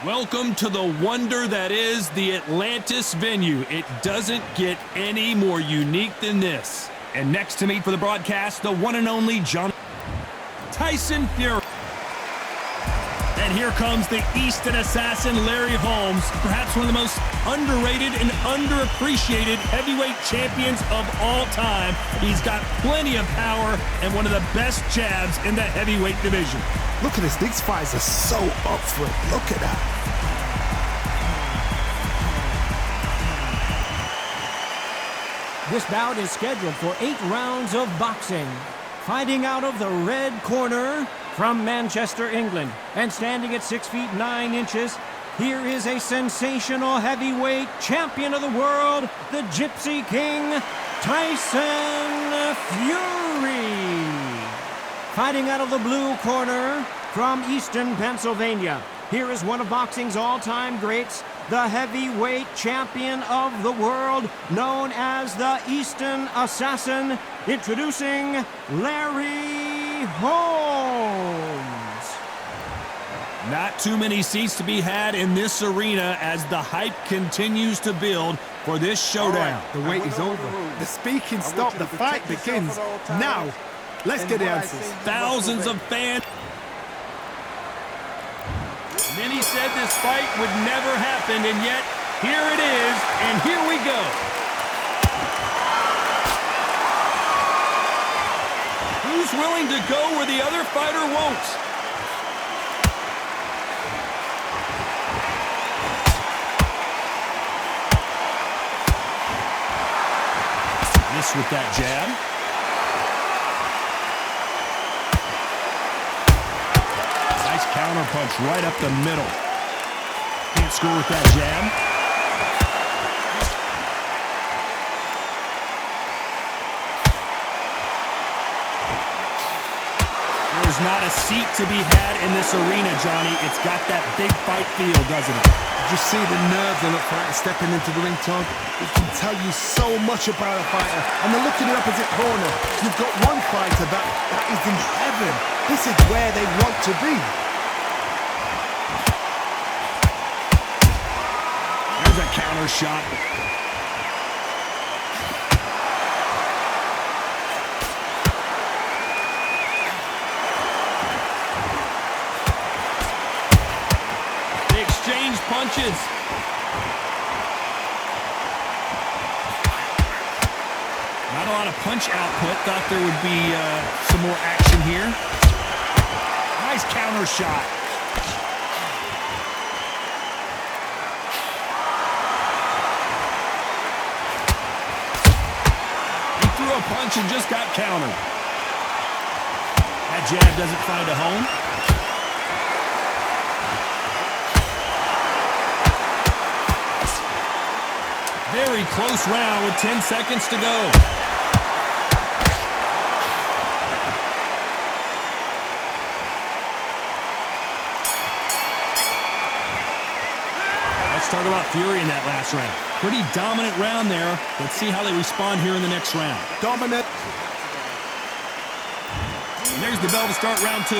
Welcome to the wonder that is the Atlantis venue. It doesn't get any more unique than this. And next to me for the broadcast, the one and only Tyson Fury. And here comes the Easton assassin, Larry Holmes, perhaps one of the most underrated and underappreciated heavyweight champions of all time. He's got plenty of power and one of the best jabs in the heavyweight division. Look at this. These fights are so up for it. Look at that. This bout is scheduled for 8 rounds of boxing. Fighting out of the red corner from Manchester, England, and standing at 6 feet 9 inches, here is a sensational heavyweight champion of the world, the Gypsy King, Tyson Fury. Fighting out of the blue corner from Easton, Pennsylvania, here is one of boxing's all-time greats, the heavyweight champion of the world, known as the Easton Assassin, introducing Larry Holmes. Not too many seats to be had in this arena as the hype continues to build for this showdown. The wait is over. The speaking stopped. The fight begins. Now, let's get the answers. Thousands of fans. Many said this fight would never happen, and yet here it is, and here we go. Who's willing to go where the other fighter won't? Miss with that jab. Nice counter punch right up the middle. Can't score with that jab. There's not a seat to be had in this arena, Johnny. It's got that big fight feel, doesn't it? Did you see the nerves on the fighter stepping into the ring, Tom? It can tell you so much about a fighter. And then look at the opposite corner. You've got one fighter that is in heaven. This is where they want to be. There's a counter shot. They exchange punches. Not a lot of punch output. Thought there would be some more action here. Nice counter shot. He threw a punch and just got countered. That jab doesn't find a home. Very close round with 10 seconds to go. Let's talk about Fury in that last round. Pretty dominant round there. Let's see how they respond here in the next round. Dominant. And there's the bell to start round 2.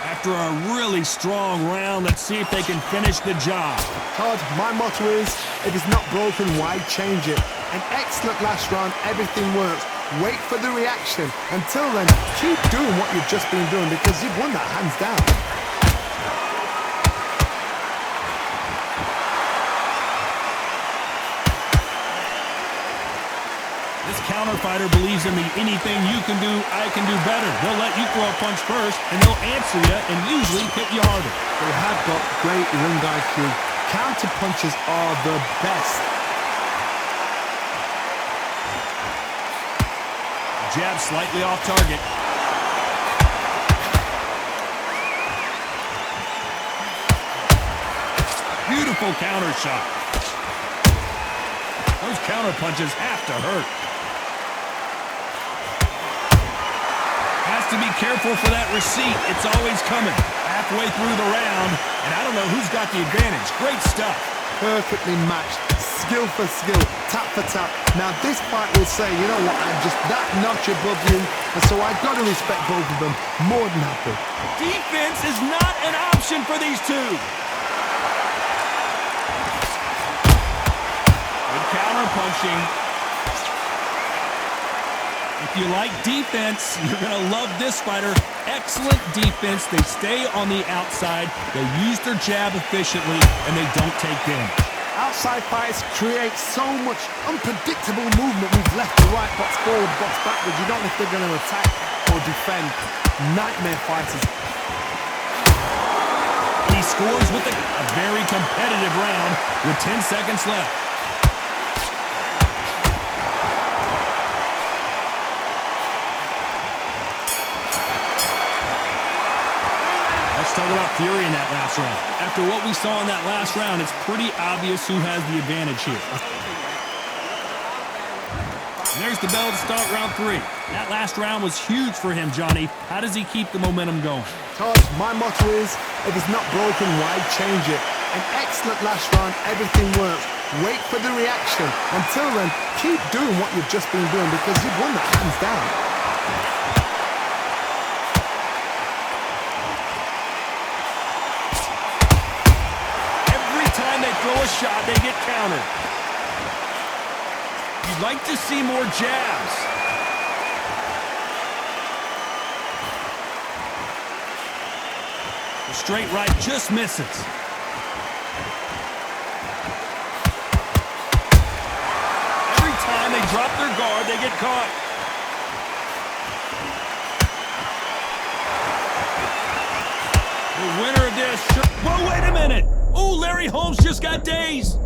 After a really strong round, let's see if they can finish the job. Todd, my motto is, if it's not broken, why change it? An excellent last round, everything works. Wait for the reaction. Until then, keep doing what you've just been doing because you've won that hands down. This counter fighter believes in the anything you can do, I can do better. They'll let you throw a punch first, and they'll answer you and usually hit you harder. They have got great ring IQ. Counter punches are the best. Jab slightly off target. Beautiful counter shot. Those counter punches have to hurt. Has to be careful for that receipt. It's always coming. Halfway through the round, and I don't know who's got the advantage. Great stuff. perfectly matched, skill for skill, tap for tap. Now this fight will say, you know what, I'm just that notch above you, and so I've got to respect both of them more than happy. Defense is not an option for these two. Good counter punching. If you like defense, you're going to love this fighter. Excellent defense. They stay on the outside. They use their jab efficiently, and they don't take damage. Outside fights create so much unpredictable movement. We've left to right, box forward, box backwards. You don't know if they're going to attack or defend. Nightmare fighters. He scores with a very competitive round with 10 seconds left. Let's talk about Fury in that last round. After what we saw in that last round, it's pretty obvious who has the advantage here. And there's the bell to start round 3. That last round was huge for him, Johnny. How does he keep the momentum going? Todd, my motto is, if it's not broken, why change it? An excellent last round, everything works. Wait for the reaction. Until then, keep doing what you've just been doing because you've won that hands down. Throw a shot, they get countered. You'd like to see more jabs. The straight right just misses. Every time they drop their guard, they get caught. The winner of this... Whoa, wait a minute! Oh, Larry Holmes just got dazed.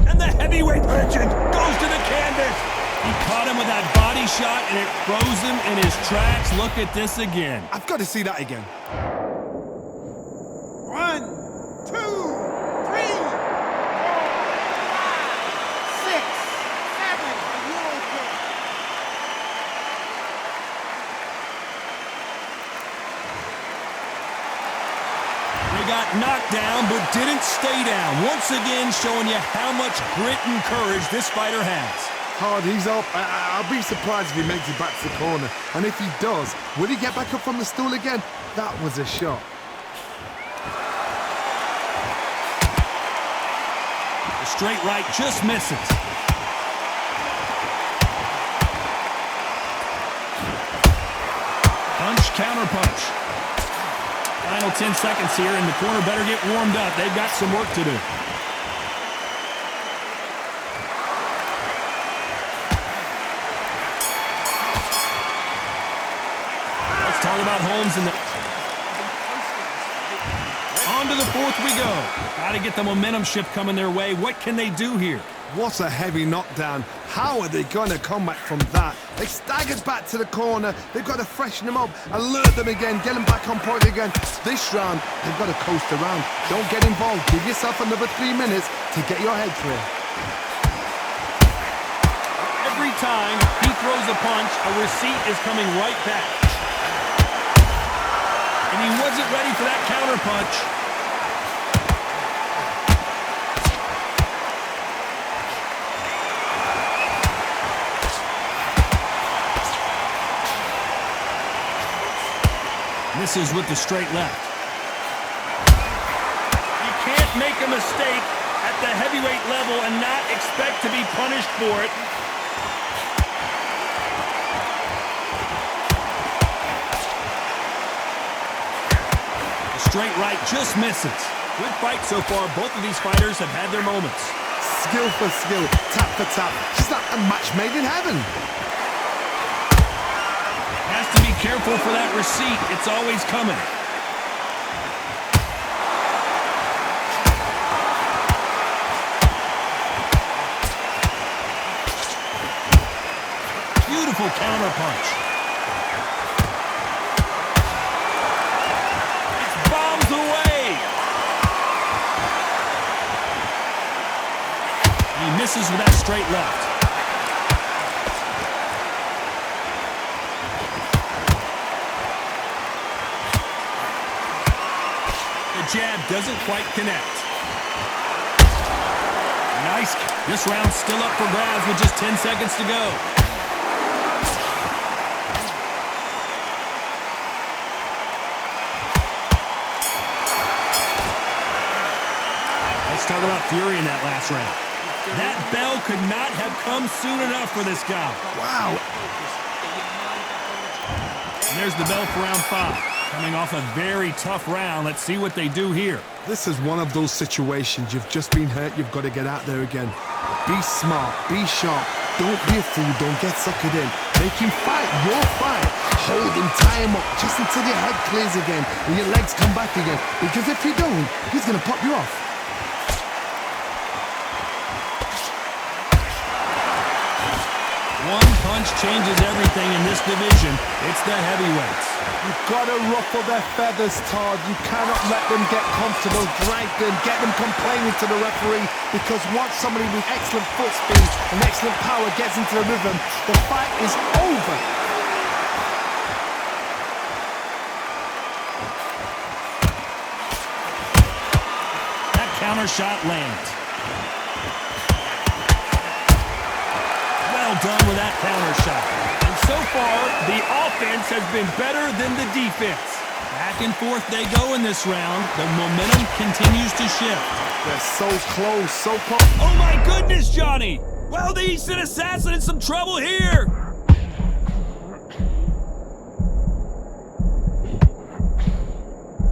And the heavyweight legend goes to the canvas. He caught him with that body shot, and it froze him in his tracks. Look at this again. I've got to see that again. 1, 2, 3, 4, 5, 6, 7. Are you okay? Got knocked down, but didn't stay down. Once again, showing you how much grit and courage this fighter has. Hard, he's up. I'll be surprised if he makes it back to the corner. And if he does, will he get back up from the stool again? That was a shot. The straight right just misses. Punch, counter punch. Final 10 seconds here, and the corner better get warmed up. They've got some work to do. Let's talk about Holmes and the... On to the fourth we go. Got to get the momentum shift coming their way. What can they do here? What a heavy knockdown. How are they going to come back from that? They staggered back to the corner. They've got to freshen them up, alert them again, get them back on point again. This round, they've got to coast around. Don't get involved. Give yourself another 3 minutes to get your head clear. Every time he throws a punch, a receipt is coming right back. And he wasn't ready for that counter punch. Misses with the straight left. You can't make a mistake at the heavyweight level and not expect to be punished for it. The straight right just misses. Good fight so far. Both of these fighters have had their moments. Skill for skill, tap for tap. Just like a match made in heaven. Has to be careful for that receipt. It's always coming. Beautiful counter punch. It's bombs away. He misses with that straight left. That jab doesn't quite connect. Nice. This round's still up for grabs with just 10 seconds to go. Let's talk about fury in that last round. That bell could not have come soon enough for this guy. Wow. And there's the bell for round 5. Coming off a very tough round. Let's see what they do here. This is one of those situations. You've just been hurt. You've got to get out there again. Be smart. Be sharp. Don't be a fool. Don't get suckered in. Make him fight your fight. Hold him, tie him up just until your head clears again and your legs come back again. Because if you don't, he's going to pop you off. One punch changes everything in this division. It's the heavyweights. You've got to ruffle their feathers, Todd. You cannot let them get comfortable, drag them, get them complaining to the referee, because once somebody with excellent foot speed and excellent power gets into the rhythm, the fight is over. That counter shot lands. Well done with that counter shot. And so far, the offense has been better than the defense. Back and forth they go in this round. The momentum continues to shift. They're so close, so close. Oh my goodness, Johnny! Well, the Eastern Assassin in some trouble here.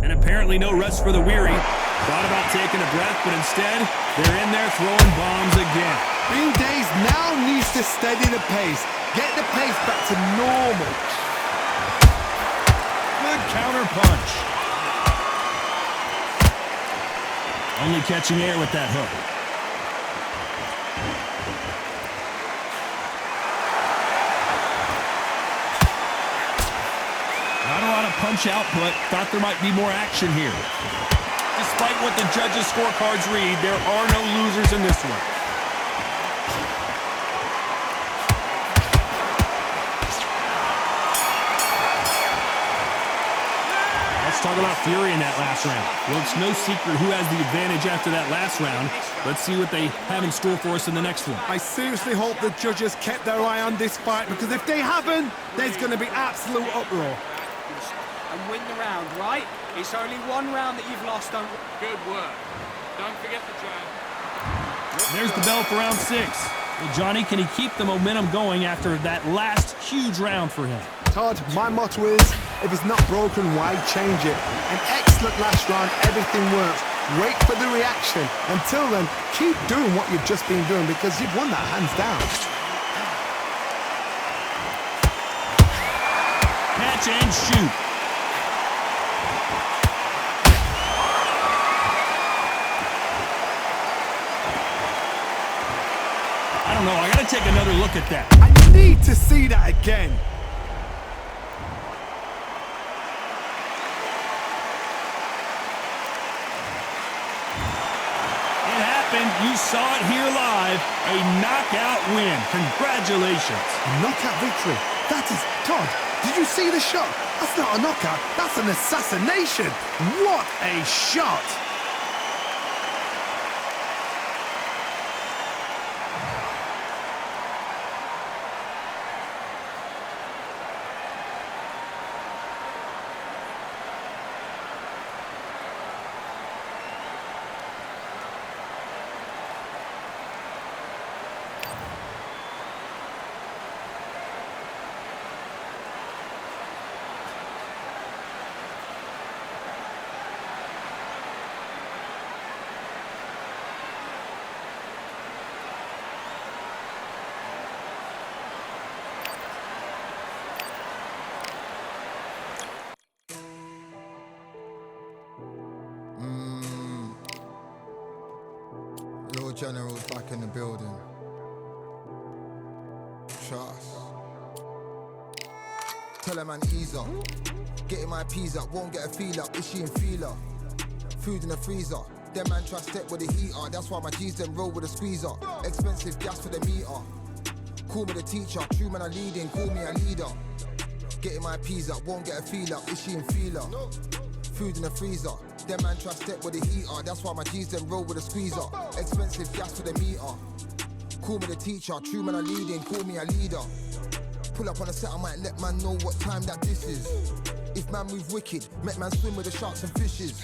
And apparently no rest for the weary. Thought about taking a breath, but instead, they're in there throwing bombs again. Green Days now needs to steady the pace. Get the pace back to normal. Good counter punch. Only catching air with that hook. Not a lot of punch output. Thought there might be more action here. Despite what the judges' scorecards read, there are no losers in this one. Let's talk about fury in that last round. Well, it's no secret who has the advantage after that last round. Let's see what they have in store for us in the next one. I seriously hope the judges kept their eye on this fight, because if they haven't, there's going to be absolute uproar. And win the round, right? It's only one round that you've lost. Good work. Don't forget the jab. There's the bell for round 6. Well, Johnny, can he keep the momentum going after that last huge round for him? Todd, my motto is, if it's not broken, why change it? An excellent last round, everything works. Wait for the reaction. Until then, keep doing what you've just been doing, because you've won that hands down. Catch and shoot. I don't know, I gotta take another look at that. I need to see that again. It happened. You saw it here live. A knockout win. Congratulations. A knockout victory. That is, Todd, did you see the shot? That's not a knockout, that's an assassination. What a shot. Lord General's back in the building. Trust. Tell her man ease up. Getting my peas up, won't get a feel up. Is she in feeler? Food in the freezer. Them man try step with the heater. That's why my G's them roll with a squeezer. Expensive gas for the meter. Call me the teacher. True man I leading, call me a leader. Getting my peas up, won't get a feel up. Is she in feeler? food in the freezer. Them man try step with the heater, that's why my G's them roll with a squeezer. Expensive gas for the meter. Call me the teacher, true man I leading, call me a leader. Pull up on a set, I might let man know what time that this is. If man move wicked, make man swim with the sharks and fishes.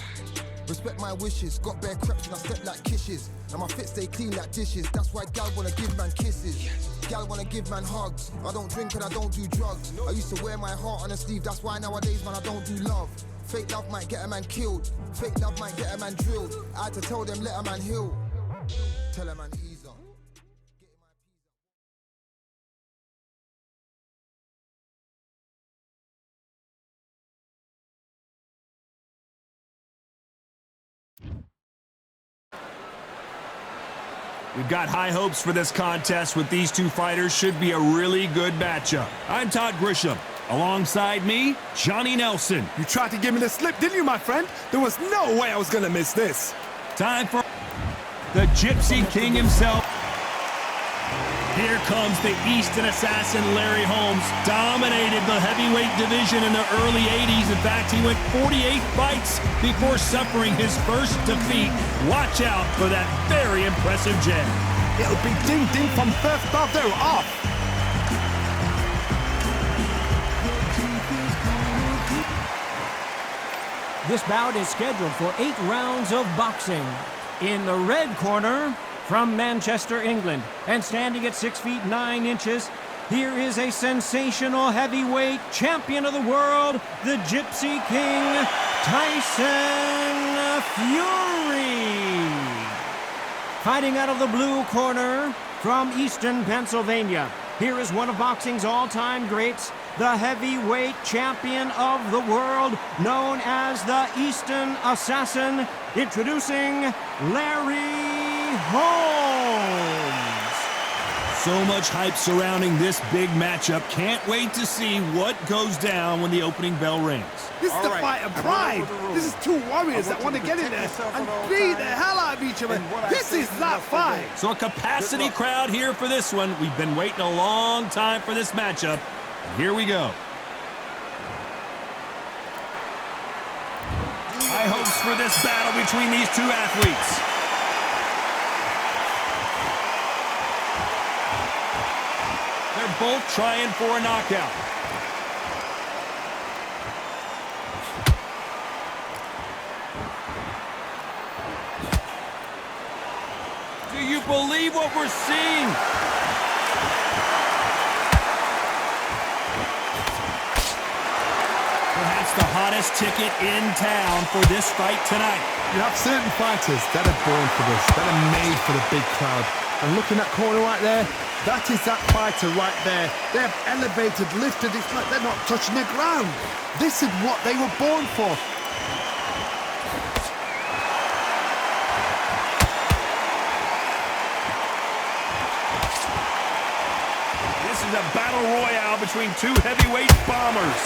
Respect my wishes, got bare creps and I step like kisses. And my fit stay clean like dishes, that's why gal wanna give man kisses. Gal wanna give man hugs, I don't drink and I don't do drugs. I used to wear my heart on a sleeve, that's why nowadays man I don't do love. Fake love might get a man killed, fake love might get a man drilled. I had to tell them let a man heal, tell a man ease up. We've got high hopes for this contest with these two fighters. Should be a really good matchup. I'm Todd Grisham. Alongside me, Johnny Nelson. You tried to give me the slip, didn't you, my friend? There was no way I was gonna miss this. Time for the Gypsy King himself. Here comes the Easton assassin, Larry Holmes. Dominated the heavyweight division in the early 80s. In fact, he went 48 fights before suffering his first defeat. Watch out for that very impressive jab. It'll be ding-ding from first off, they're off. This bout is scheduled for 8 rounds of boxing. In the red corner, from Manchester, England, and standing at 6 feet 9 inches, here is a sensational heavyweight champion of the world, the Gypsy King, Tyson Fury. Fighting out of the blue corner, from Easton, Pennsylvania, here is one of boxing's all-time greats, the heavyweight champion of the world, known as the Easton Assassin, introducing Larry Holmes. So much hype surrounding this big matchup. Can't wait to see what goes down when the opening bell rings. This is the fight of pride. This is two warriors that want to get in there and beat the hell out of each other. This is that fight. So a capacity crowd here for this one. We've been waiting a long time for this matchup. And here we go. High hopes for this battle between these two athletes. They're both trying for a knockout. Do you believe what we're seeing? Perhaps the hottest ticket in town for this fight tonight. You have certain fighters that are born for this, that are made for the big crowd. And looking at that corner right there, that is that fighter right there. They have elevated, lifted, it's like they're not touching the ground. This is what they were born for. This is a battle royale between two heavyweight bombers.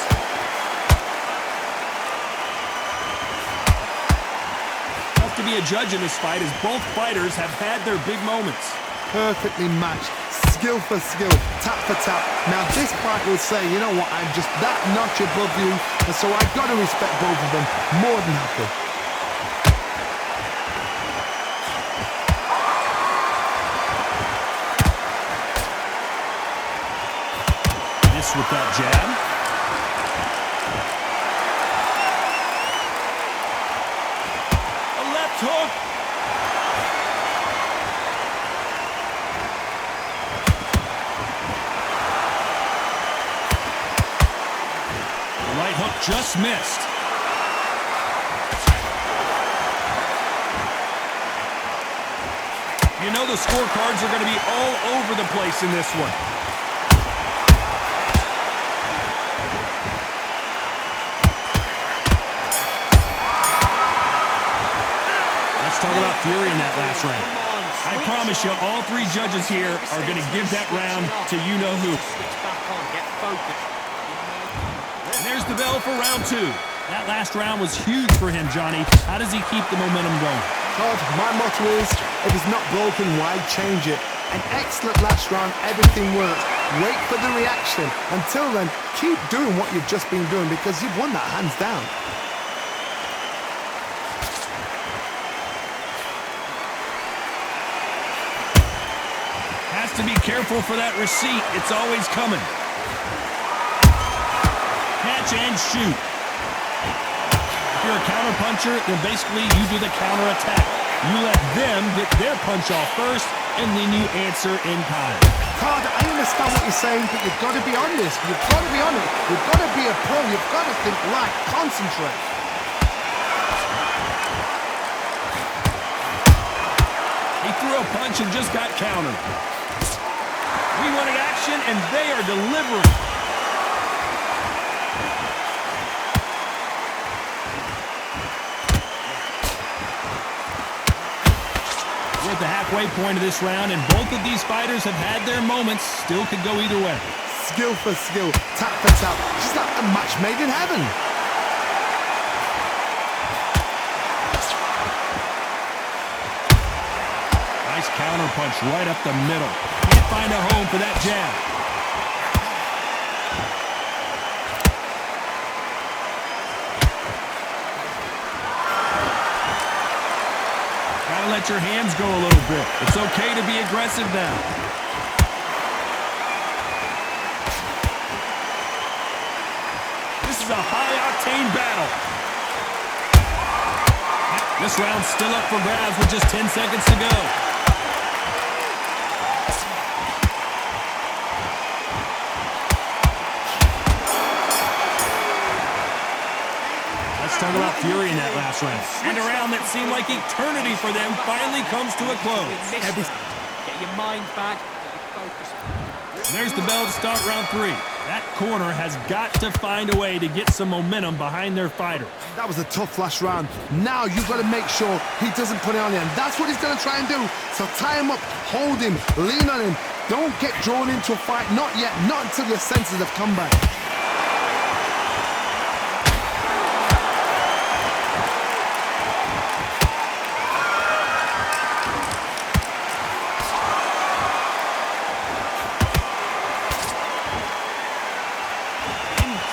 Tough to be a judge in this fight as both fighters have had their big moments. Perfectly matched, skill for skill, tap for tap. Now this fight will say, you know what, I'm just that notch above you, and so I've got to respect both of them more than happy. Miss with that jab. A left hook. Right hook just missed. You know the scorecards are going to be all over the place in this one. Let's talk about Fury in that last round. I promise you, all three judges here are going to give that round to you-know-who. There's the bell for round 2. That last round was huge for him, Johnny. How does he keep the momentum going? Todd, my motto is, if it's not broken, why change it? An excellent last round, everything worked. Wait for the reaction. Until then, keep doing what you've just been doing because you've won that hands down. to be careful for that receipt. It's always coming. Catch and shoot. If you're a counter-puncher, then basically you do the counter-attack. You let them get their punch off first, and then you answer in kind. Carter, I understand what you're saying, but you've got to be on this. You've got to be on it. You've got to be a pro. You've got to think right. Concentrate. He threw a punch and just got countered. We wanted action, and they are delivering. We're at the halfway point of this round, and both of these fighters have had their moments. Still could go either way. Skill for skill, tap for tap. Just like a match made in heaven. Nice counter punch right up the middle. Can't find a home for that jab. Gotta let your hands go a little bit. It's okay to be aggressive now. This is a high-octane battle. This round's still up for grabs with just 10 seconds to go. Let's talk about fury in that last round. And a round that seemed like eternity for them finally comes to a close. Get your mind back. Get your focus. There's the bell to start round 3. That corner has got to find a way to get some momentum behind their fighter. That was a tough last round. Now you've got to make sure he doesn't put it on you, and that's what he's going to try and do. So tie him up, hold him, lean on him. Don't get drawn into a fight. Not yet. Not until your senses have come back.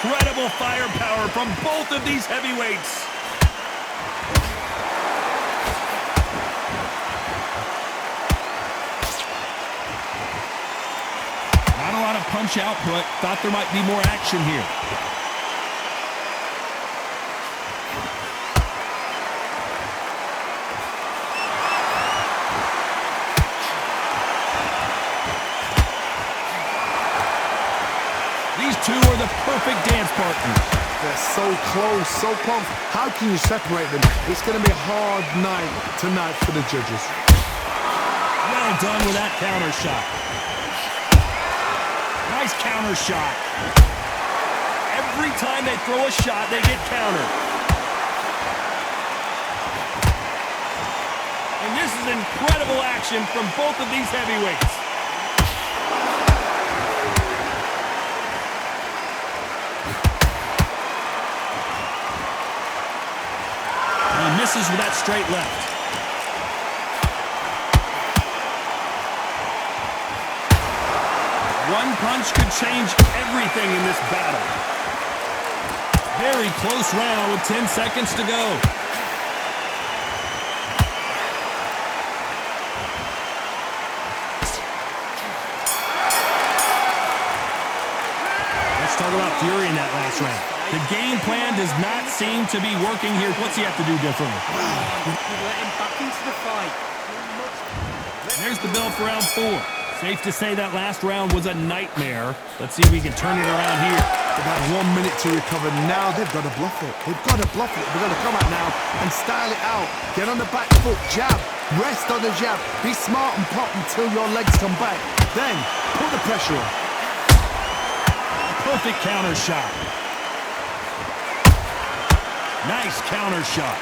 Incredible firepower from both of these heavyweights. Not a lot of punch output. Thought there might be more action here. These two are the perfect dance partners. They're so close, so close. How can you separate them? It's going to be a hard night tonight for the judges. Well done with that counter shot. Nice counter shot. Every time they throw a shot, they get countered. And this is incredible action from both of these heavyweights. He misses with that straight left. One punch could change everything in this battle. Very close round with 10 seconds to go. Let's talk about fury in that last round. The game plan does not seem to be working here. What's he have to do differently? You let him back into the fight. There's the bell for round 4. Safe to say that last round was a nightmare. Let's see if we can turn it around here. About 1 minute to recover. Now they've got to bluff it. They've got to bluff it. They've got to come out now and style it out. Get on the back foot, jab, rest on the jab. Be smart and pop until your legs come back. Then put the pressure on. Perfect counter shot. Nice counter shot.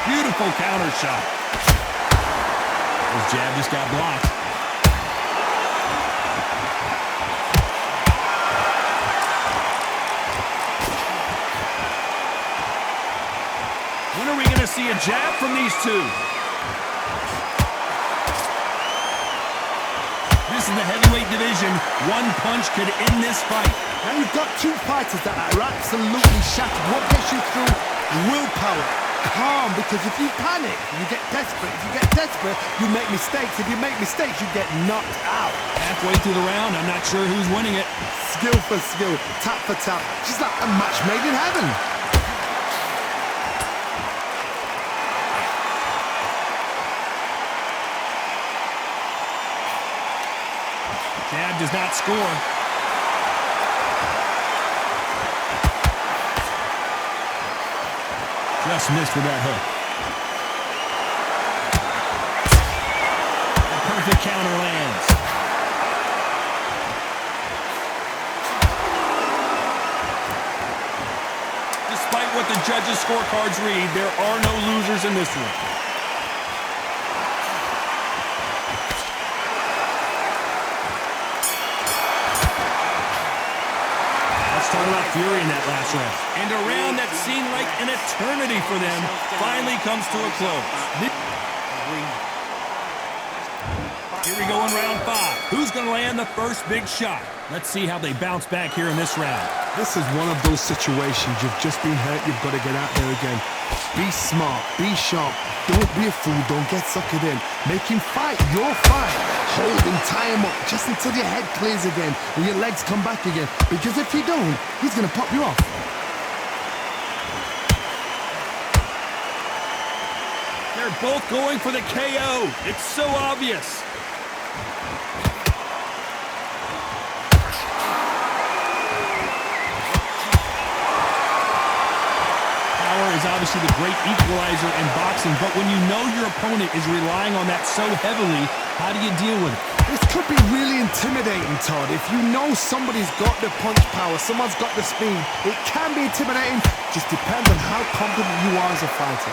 Beautiful counter shot. His jab just got blocked. When are we going to see a jab from these two? This is the heavyweight division. One punch could end this fight. Now you've got two fighters that are absolutely shattered. What gets you through? Willpower. Calm, because if you panic, you get desperate. If you get desperate, you make mistakes. If you make mistakes, you get knocked out. Halfway through the round, I'm not sure who's winning it. Skill for skill, tap for tap. She's like a match made in heaven. Jab does not score. Just missed with that hook. A perfect counter lands. Despite what the judges' scorecards read, there are no losers in this one. Talking about fury in that last round. And a round that seemed like an eternity for them finally comes to a close. Here we go in round 5. Who's going to land the first big shot? Let's see how they bounce back here in this round. This is one of those situations. You've just been hurt. You've got to get out there again. Be smart. Be sharp. Don't be a fool. Don't get suckered in. Make him fight your fight. Hold him, tie him up just until your head clears again and your legs come back again. Because if you don't, he's going to pop you off. They're both going for the KO. It's so obvious. Is obviously the great equalizer in boxing, but when you know your opponent is relying on that so heavily, how do you deal with it? This could be really intimidating, Todd. If you know somebody's got the punch power, someone's got the speed, it can be intimidating. Just depends on how confident you are as a fighter.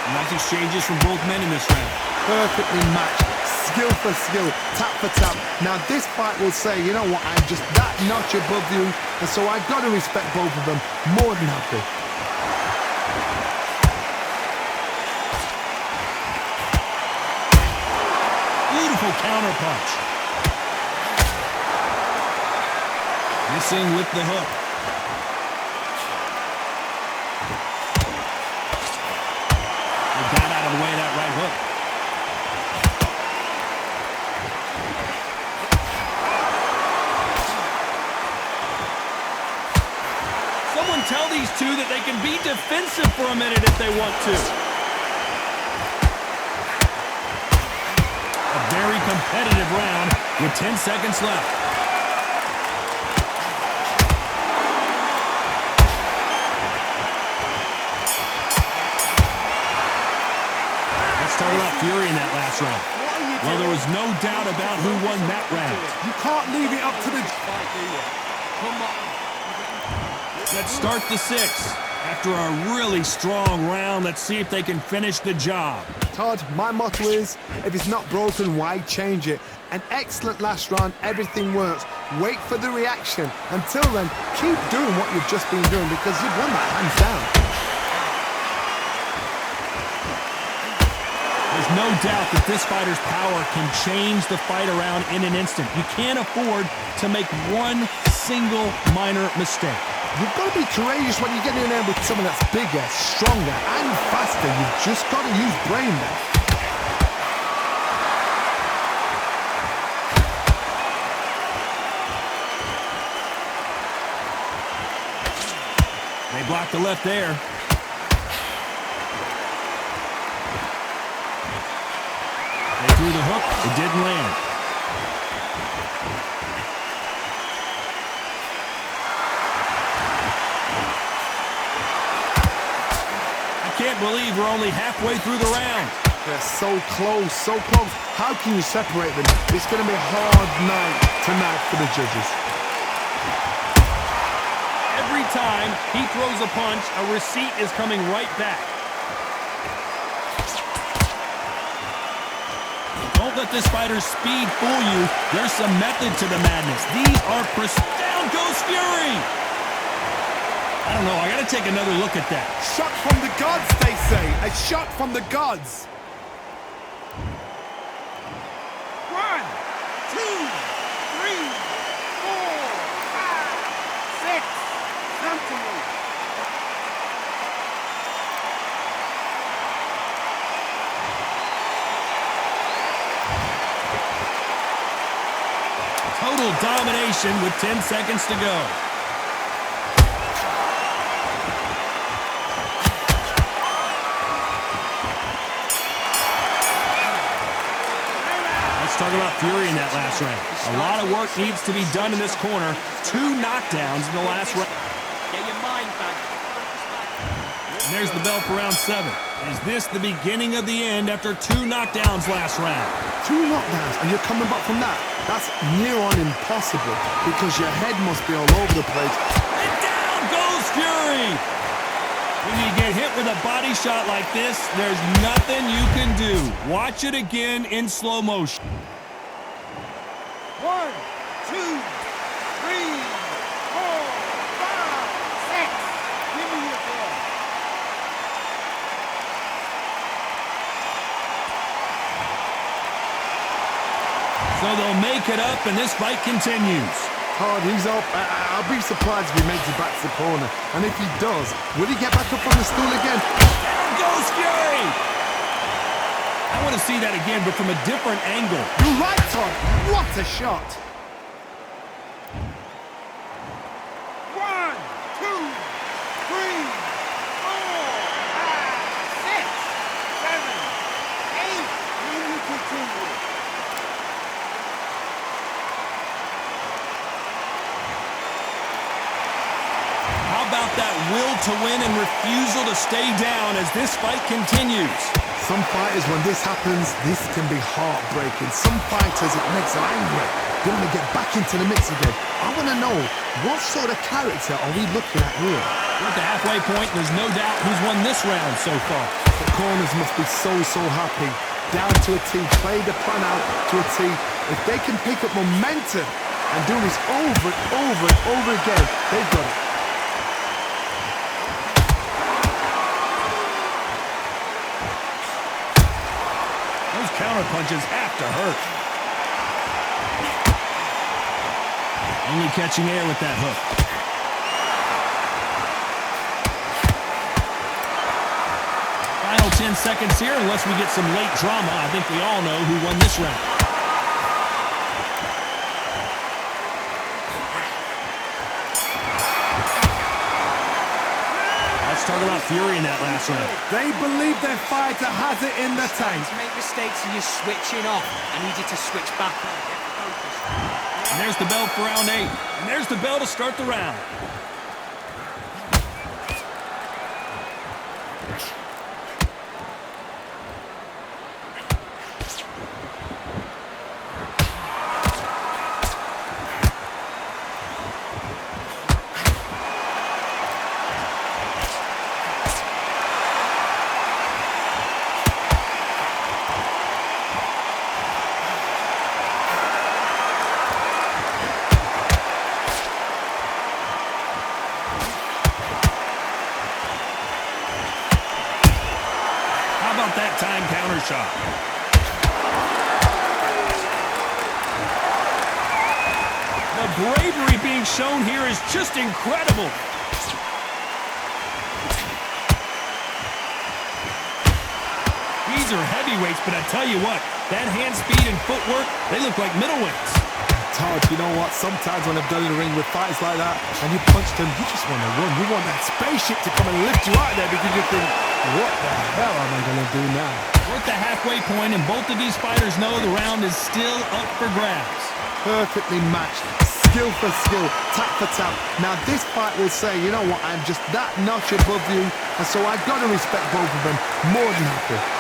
Nice exchanges from both men in this round. Perfectly matched. Skill for skill, tap for tap. Now this fight will say, you know what, I'm just that notch above you, and so I've got to respect both of them more than happy. Beautiful counter punch. Missing with the hook. They got out of the way of that right hook. Tell these two that they can be defensive for a minute if they want to. A very competitive round with 10 seconds left. Let's talk about fury in that last round. Well, there was no doubt about who won that round. You can't leave it up to the... Come on. Let's start the 6th. After a really strong round, let's see if they can finish the job. Todd, my motto is, if it's not broken, why change it? An excellent last round, everything works. Wait for the reaction. Until then, keep doing what you've just been doing because you've won that hands down. There's no doubt that this fighter's power can change the fight around in an instant. You can't afford to make one single minor mistake. You've got to be courageous when you get in there with someone that's bigger, stronger, and faster. You've just got to use brain there. They blocked the left there. They threw the hook. It didn't land. Can't believe we're only halfway through the round. They're so close, so close. How can you separate them? It's going to be a hard night tonight for the judges. Every time he throws a punch, a receipt is coming right back. Don't let this fighter's speed fool you. There's some method to the madness. These are down goes Fury. I don't know, I gotta take another look at that. Shot from the gods, they say. A shot from the gods. Total domination with 10 seconds to go. Let's talk about fury in that last round. A lot of work needs to be done in this corner. 2 knockdowns in the last round. Get your mind back. And there's the bell for round 7. Is this the beginning of the end after 2 knockdowns last round? 2 knockdowns, and you're coming back from that. That's near on impossible because your head must be all over the place. And down goes Fury! When you get hit with a body shot like this, there's nothing you can do. Watch it again in slow motion. 1, 2, 3, 4, 5, 6. Give me your ball. So they'll make it up, and this fight continues. Todd, he's up. I'll be surprised if he makes it back to the corner. And if he does, will he get back up on the stool again? Down goes Fury! I want to see that again, but from a different angle. You're right, Todd. What a shot. 1, 2, 3, 4, 5, 6, 7, 8. Then you continue. How about that will to win and refusal to stay down as this fight continues? Some fighters, when this happens, this can be heartbreaking. Some fighters, it makes them angry. They want to get back into the mix again. I want to know, what sort of character are we looking at here? We're at the halfway point, and there's no doubt who's won this round so far. The corners must be so happy. Down to a T, play the plan out to a T. If they can pick up momentum and do this over and over and over again, they've got it. Those counter punches have to hurt. Only catching air with that hook. Final 10 seconds here, unless we get some late drama. I think we all know who won this round. Let's talk about fury in that last round. They believe their fighter has it in the tank. To make mistakes and you're switching off. I need you to switch back on. Get focused. And there's the bell for round 8. And there's the bell to start the round. That time counter shot. The bravery being shown here is just incredible. These are heavyweights, but I tell you what, that hand speed and footwork, they look like middleweights. Todd, you know what? Sometimes when I've done in the ring with fights like that, and you punch them, you just want to run. You want that spaceship to come and lift you out there because you think, what the hell am I going to do now? We're at the halfway point, and both of these fighters know the round is still up for grabs. Perfectly matched, skill for skill, tap for tap. Now this fight will say, you know what, I'm just that notch above you, and so I've got to respect both of them more than happy.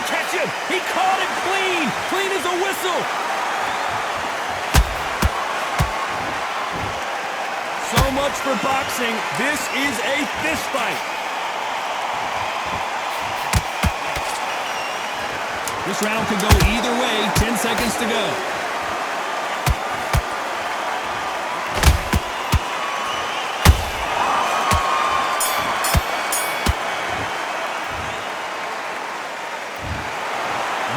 Catch him! He caught it clean! Clean as a whistle! So much for boxing. This is a fist fight. This round could go either way. 10 seconds to go.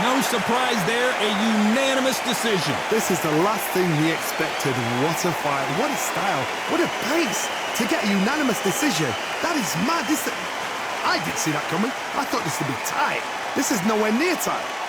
No surprise there, a unanimous decision. This is the last thing we expected. What a fight, what a style, what a pace. To get a unanimous decision, that is mad. I didn't see that coming. I thought this would be tight. This is nowhere near tight.